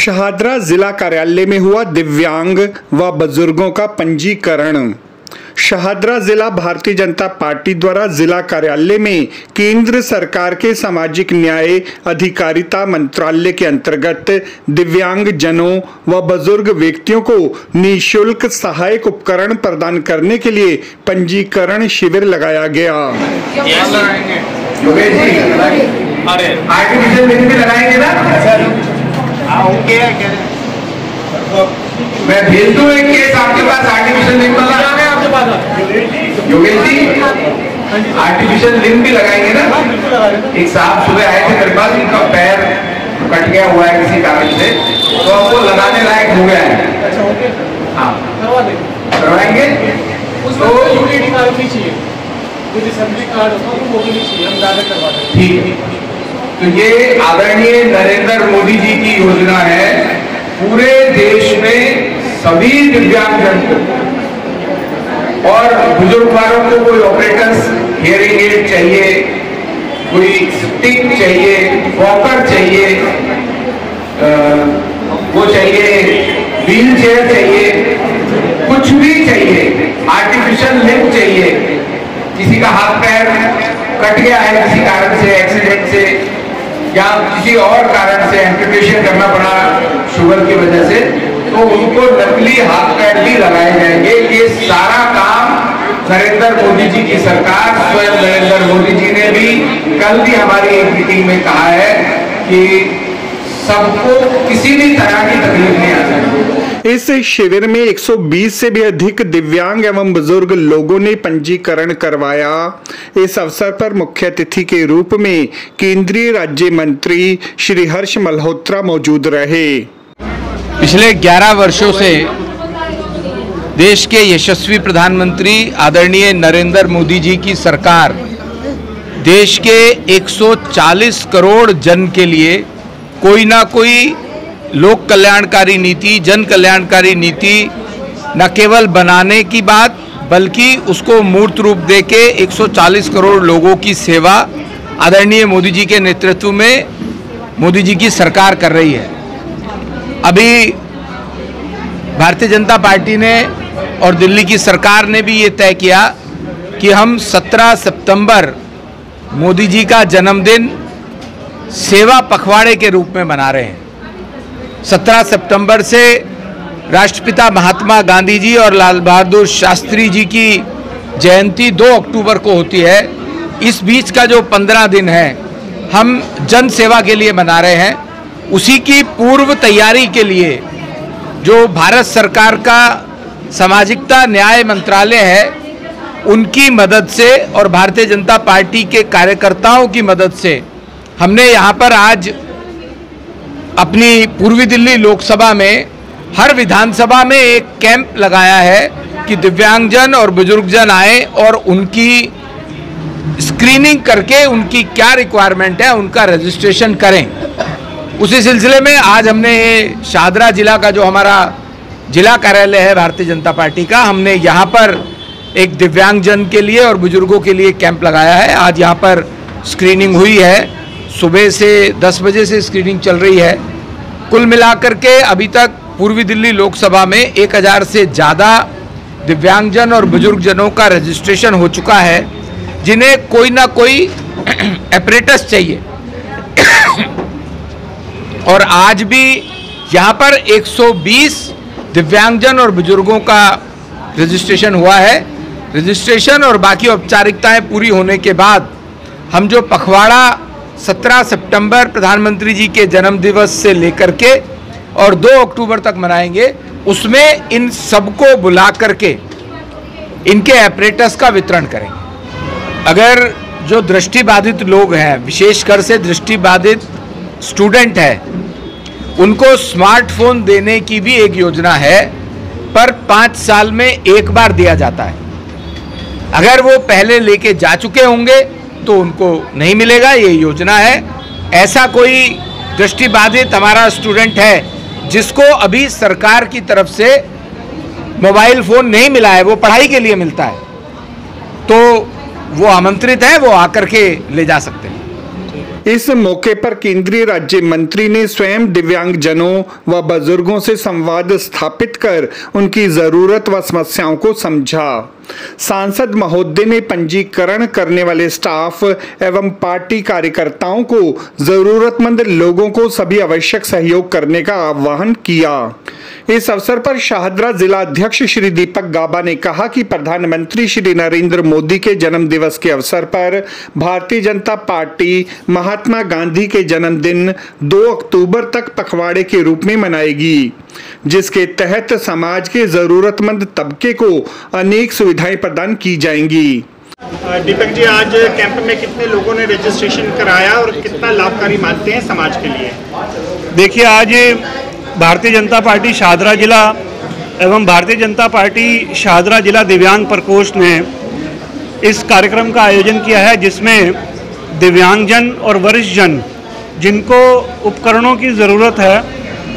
शाहदरा जिला कार्यालय में हुआ दिव्यांग व बुजुर्गों का पंजीकरण। शाहदरा जिला भारतीय जनता पार्टी द्वारा जिला कार्यालय में केंद्र सरकार के सामाजिक न्याय अधिकारिता मंत्रालय के अंतर्गत दिव्यांग जनों व बुजुर्ग व्यक्तियों को निःशुल्क सहायक उपकरण प्रदान करने के लिए पंजीकरण शिविर लगाया गया। आर्टिफिशियल लिंग भी लगाएंगे ना? मैं भेज दूं एक केस आपके पास आर्टिफिशियल लिंग वाला। योगेश जी आर्टिफिशियल लिंग भी लगाएंगे ना? एक साहब सुबह आए थे मेरे पास, उनका पैर कट गया हुआ है किसी कारण से, तो अब वो लगाने लायक हो गया है। हाँ करवाएंगे। उसको यूटिलिटी कार्ड नहीं चाहिए, कुछ असेंबली कार्ड होता है वो भी नहीं चाहिए, हम ज्यादा करवा देंगे। ठीक है, तो ये आदरणीय नरेंद्र मोदी जी की योजना है। पूरे देश में सभी दिव्यांगजन को और बुजुर्ग वालों को कोई ऑपरेटर्स हियरिंग एड चाहिए, कोई स्टिक चाहिए, वॉकर चाहिए, वो चाहिए, व्हील चेयर चाहिए, कुछ भी चाहिए, आर्टिफिशियल लिंग चाहिए, किसी का हाथ पैर कट गया है किसी कारण से, एक्सीडेंट से या किसी और कारण से एम्पुटेशन करना पड़ा शुगर की वजह से, तो उनको नकली हाथ पैर भी लगाए जाएंगे। ये सारा काम नरेंद्र मोदी जी की सरकार, स्वयं नरेंद्र मोदी जी ने भी कल भी हमारी एक मीटिंग में कहा है कि सबको किसी भी तरह की तकलीफ नहीं आ सकती। इस शिविर में 120 से भी अधिक दिव्यांग एवं बुजुर्ग लोगों ने पंजीकरण करवाया। इस अवसर पर मुख्य अतिथि के रूप में केंद्रीय राज्य मंत्री श्री हर्ष मल्होत्रा मौजूद रहे। पिछले 11 वर्षों से देश के यशस्वी प्रधानमंत्री आदरणीय नरेंद्र मोदी जी की सरकार देश के 140 करोड़ जन के लिए कोई ना कोई लोक कल्याणकारी नीति, जन कल्याणकारी नीति न केवल बनाने की बात बल्कि उसको मूर्त रूप देके 140 करोड़ लोगों की सेवा आदरणीय मोदी जी के नेतृत्व में मोदी जी की सरकार कर रही है। अभी भारतीय जनता पार्टी ने और दिल्ली की सरकार ने भी ये तय किया कि हम 17 सितंबर मोदी जी का जन्मदिन सेवा पखवाड़े के रूप में मना रहे हैं। 17 सितंबर से राष्ट्रपिता महात्मा गांधी जी और लाल बहादुर शास्त्री जी की जयंती 2 अक्टूबर को होती है। इस बीच का जो 15 दिन है हम जन सेवा के लिए मना रहे हैं। उसी की पूर्व तैयारी के लिए जो भारत सरकार का सामाजिकता न्याय मंत्रालय है उनकी मदद से और भारतीय जनता पार्टी के कार्यकर्ताओं की मदद से हमने यहाँ पर आज अपनी पूर्वी दिल्ली लोकसभा में हर विधानसभा में एक कैंप लगाया है कि दिव्यांगजन और बुजुर्गजन आए और उनकी स्क्रीनिंग करके उनकी क्या रिक्वायरमेंट है उनका रजिस्ट्रेशन करें। उसी सिलसिले में आज हमने शाहदरा जिला का जो हमारा जिला कार्यालय है भारतीय जनता पार्टी का, हमने यहाँ पर एक दिव्यांगजन के लिए और बुजुर्गों के लिए कैंप लगाया है। आज यहाँ पर स्क्रीनिंग हुई है, सुबह से 10 बजे से स्क्रीनिंग चल रही है। कुल मिलाकर के अभी तक पूर्वी दिल्ली लोकसभा में 1000 से ज़्यादा दिव्यांगजन और बुजुर्गजनों का रजिस्ट्रेशन हो चुका है जिन्हें कोई ना कोई एपरेटस चाहिए। और आज भी यहाँ पर 120 दिव्यांगजन और बुजुर्गों का रजिस्ट्रेशन हुआ है। रजिस्ट्रेशन और बाकी औपचारिकताएं पूरी होने के बाद हम जो पखवाड़ा 17 सितंबर प्रधानमंत्री जी के जन्म दिवस से लेकर के और 2 अक्टूबर तक मनाएंगे, उसमें इन सबको बुला करके इनके एपरेटस का वितरण करेंगे। अगर जो दृष्टिबाधित लोग हैं, विशेषकर से दृष्टिबाधित स्टूडेंट है, उनको स्मार्टफोन देने की भी एक योजना है, पर 5 साल में एक बार दिया जाता है। अगर वो पहले लेके जा चुके होंगे तो उनको नहीं मिलेगा, ये योजना है। ऐसा कोई दृष्टिबाधित हमारा स्टूडेंट है जिसको अभी सरकार की तरफ से मोबाइल फ़ोन नहीं मिला है, वो पढ़ाई के लिए मिलता है, तो वो आमंत्रित है, वो आकर के ले जा सकते हैं। इस मौके पर केंद्रीय राज्य मंत्री ने स्वयं दिव्यांगजनों व बुजुर्गों से संवाद स्थापित कर उनकी जरूरत व समस्याओं को समझा। सांसद महोदय ने पंजीकरण करने वाले स्टाफ एवं पार्टी कार्यकर्ताओं को जरूरतमंद लोगों को सभी आवश्यक सहयोग करने का आह्वान किया। इस अवसर पर शाहदरा जिला अध्यक्ष श्री दीपक गाबा ने कहा कि प्रधानमंत्री श्री नरेंद्र मोदी के जन्म दिवस के अवसर पर भारतीय जनता पार्टी महात्मा गांधी के जन्मदिन 2 अक्टूबर तक पखवाड़े के रूप में मनाएगी, जिसके तहत समाज के जरूरतमंद तबके को अनेक सुविधाएं प्रदान की जाएंगी। दीपक जी, आज कैंप में कितने लोगों ने रजिस्ट्रेशन कराया और कितना लाभकारी मानते हैं समाज के लिए? देखिए, आज भारतीय जनता पार्टी शाहदरा जिला एवं भारतीय जनता पार्टी शाहदरा जिला दिव्यांग प्रकोष्ठ ने इस कार्यक्रम का आयोजन किया है, जिसमें दिव्यांगजन और वरिष्ठजन जिनको उपकरणों की ज़रूरत है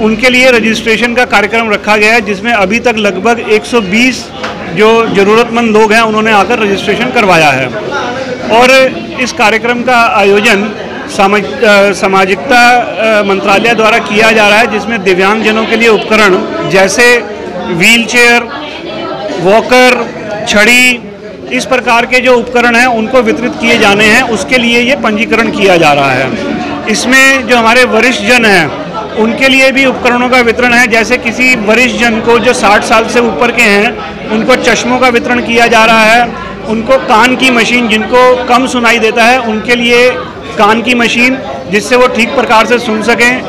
उनके लिए रजिस्ट्रेशन का कार्यक्रम रखा गया है, जिसमें अभी तक लगभग 120 जो ज़रूरतमंद लोग हैं उन्होंने आकर रजिस्ट्रेशन करवाया है। और इस कार्यक्रम का आयोजन सामाजिकता मंत्रालय द्वारा किया जा रहा है, जिसमें दिव्यांगजनों के लिए उपकरण जैसे व्हीलचेयर, वॉकर, छड़ी, इस प्रकार के जो उपकरण हैं उनको वितरित किए जाने हैं, उसके लिए ये पंजीकरण किया जा रहा है। इसमें जो हमारे वरिष्ठ जन हैं उनके लिए भी उपकरणों का वितरण है, जैसे किसी वरिष्ठ जन को जो 60 साल से ऊपर के हैं उनको चश्मों का वितरण किया जा रहा है, उनको कान की मशीन, जिनको कम सुनाई देता है उनके लिए कान की मशीन जिससे वो ठीक प्रकार से सुन सकें,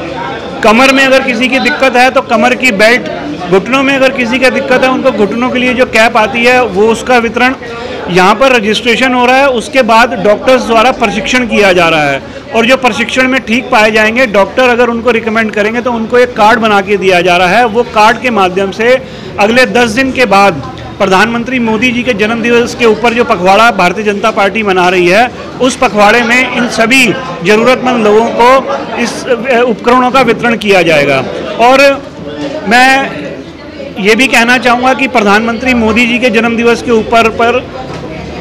कमर में अगर किसी की दिक्कत है तो कमर की बेल्ट, घुटनों में अगर किसी का दिक्कत है उनको घुटनों के लिए जो कैप आती है वो उसका वितरण। यहाँ पर रजिस्ट्रेशन हो रहा है, उसके बाद डॉक्टर्स द्वारा प्रशिक्षण किया जा रहा है और जो प्रशिक्षण में ठीक पाए जाएंगे, डॉक्टर अगर उनको रिकमेंड करेंगे तो उनको एक कार्ड बना के दिया जा रहा है। वो कार्ड के माध्यम से अगले 10 दिन के बाद प्रधानमंत्री मोदी जी के जन्मदिवस के ऊपर जो पखवाड़ा भारतीय जनता पार्टी मना रही है, उस पखवाड़े में इन सभी ज़रूरतमंद लोगों को इस उपकरणों का वितरण किया जाएगा। और मैं ये भी कहना चाहूँगा कि प्रधानमंत्री मोदी जी के जन्मदिवस के ऊपर पर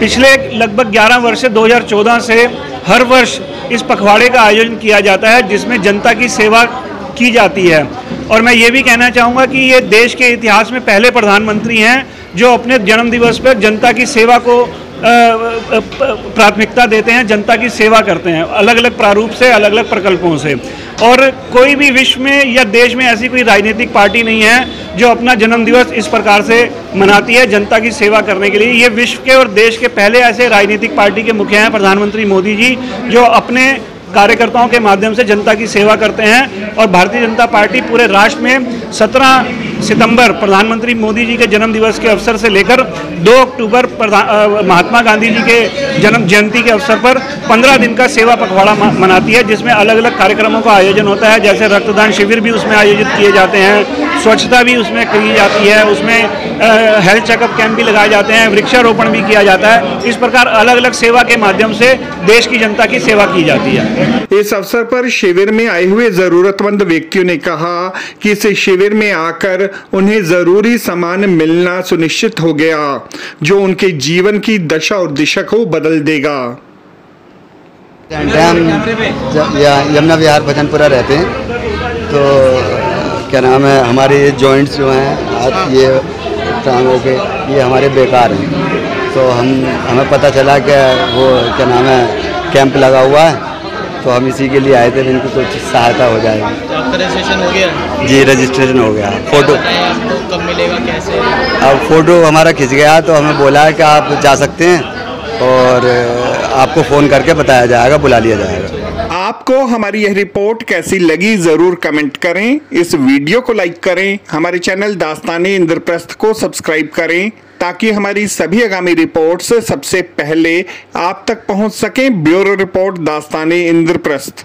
पिछले लगभग 11 वर्ष से 2014 से हर वर्ष इस पखवाड़े का आयोजन किया जाता है, जिसमें जनता की सेवा की जाती है। और मैं ये भी कहना चाहूँगा कि ये देश के इतिहास में पहले प्रधानमंत्री हैं जो अपने जन्मदिवस पर जनता की सेवा को प्राथमिकता देते हैं, जनता की सेवा करते हैं अलग अलग प्रारूप से, अलग अलग प्रकल्पों से। और कोई भी विश्व में या देश में ऐसी कोई राजनीतिक पार्टी नहीं है जो अपना जन्मदिवस इस प्रकार से मनाती है जनता की सेवा करने के लिए। ये विश्व के और देश के पहले ऐसे राजनीतिक पार्टी के मुखिया हैं प्रधानमंत्री मोदी जी, जो अपने कार्यकर्ताओं के माध्यम से जनता की सेवा करते हैं। और भारतीय जनता पार्टी पूरे राष्ट्र में 17 सितंबर प्रधानमंत्री मोदी जी के जन्म दिवस के अवसर से लेकर 2 अक्टूबर महात्मा गांधी जी के जन्म जयंती के अवसर पर 15 दिन का सेवा पखवाड़ा मनाती है, जिसमें अलग अलग कार्यक्रमों का आयोजन होता है। जैसे रक्तदान शिविर भी उसमें आयोजित किए जाते हैं, स्वच्छता भी उसमें की जाती है, उसमें हेल्थ चेकअप कैंप भी लगाए जाते हैं, वृक्षारोपण भी किया जाता है। इस प्रकार अलग अलग सेवा के माध्यम से देश की जनता की सेवा की जाती है। इस अवसर पर शिविर में आए हुए जरूरतमंद व्यक्तियों ने कहा कि इस शिविर में आकर उन्हें जरूरी सामान मिलना सुनिश्चित हो गया, जो उनके जीवन की दशा और दिशा को बदल देगा। यमुना विहार भजनपुरा रहते हैं, तो क्या नाम है, हमारे जॉइंट्स जो हैं ये टांगों के ये हमारे बेकार हैं। तो हमें पता चला कि वो क्या नाम है कैंप लगा हुआ है, तो हम इसी के लिए आए थे, इनको कुछ सहायता हो जाएगी। तो आपका रजिस्ट्रेशन हो गया? जी रजिस्ट्रेशन हो गया। फोटो आपको कब मिलेगा, कैसे? अब फोटो हमारा खिंच गया तो हमें बोला है कि आप जा सकते हैं और आपको फ़ोन करके बताया जाएगा, बुला लिया जाएगा। आपको हमारी यह रिपोर्ट कैसी लगी जरूर कमेंट करें, इस वीडियो को लाइक करें, हमारे चैनल दास्ताने इंद्रप्रस्थ को सब्सक्राइब करें ताकि हमारी सभी आगामी रिपोर्ट्स सबसे पहले आप तक पहुंच सकें। Bureau report Dastane Indraprastha.